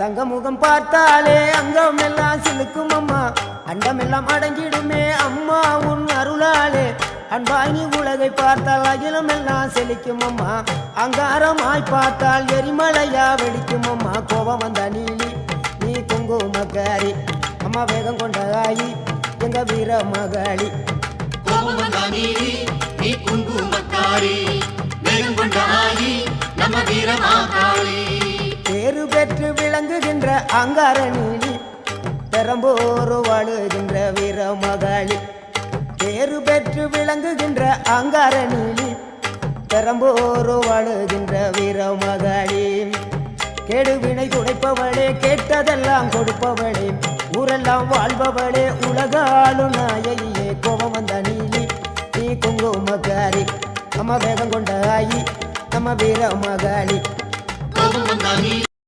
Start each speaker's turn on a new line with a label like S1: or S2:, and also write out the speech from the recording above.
S1: தங்க முகம் பார்த்தாலே அங்கம் எல்லாம் சிலுக்கும் அம்மா அண்டமெல்லாம் அடங்கிடுமே அம்மா உன் அருளாலே அன்பாங்கி உலகை பார்த்தால் அகிலம் எல்லாம் செழிக்கும் அம்மா அங்காரமாய் பார்த்தால் எரிமலையா வெடிக்கும் அம்மா கோபம் வந்த நீலி நீ குங்குமக்காரி அம்மா வேகம் கொண்ட ஆயி எங்க வீர மகாளி
S2: கோபம் வந்த நீலி நீ குங்குமக்காரி வேகம் கொண்ட ஆயி நம்ம வீர மகாளி
S1: பேரு பெற்று விளங்குகின்ற அங்கார நீலி பெரம்போரு வாழுகின்ற வீர மகாளி பேரு பெற்று விளங்குகின்ற அங்கார நீலி பெரம்போரு வாழுகின்ற வீர மகாளி கேடுவினை துடைப்பவளே கேட்டதெல்லாம் கொடுப்பவளே ஊரெல்லாம் வாழ்பவளே உலகாளு நாயகியே கோபம் வந்த நீலி நீ குங்குமக்காரி அம்மா வேகம் கொண்ட ஆயி நம்ம வீர மகாளி
S2: கோபம் வந்த நீலி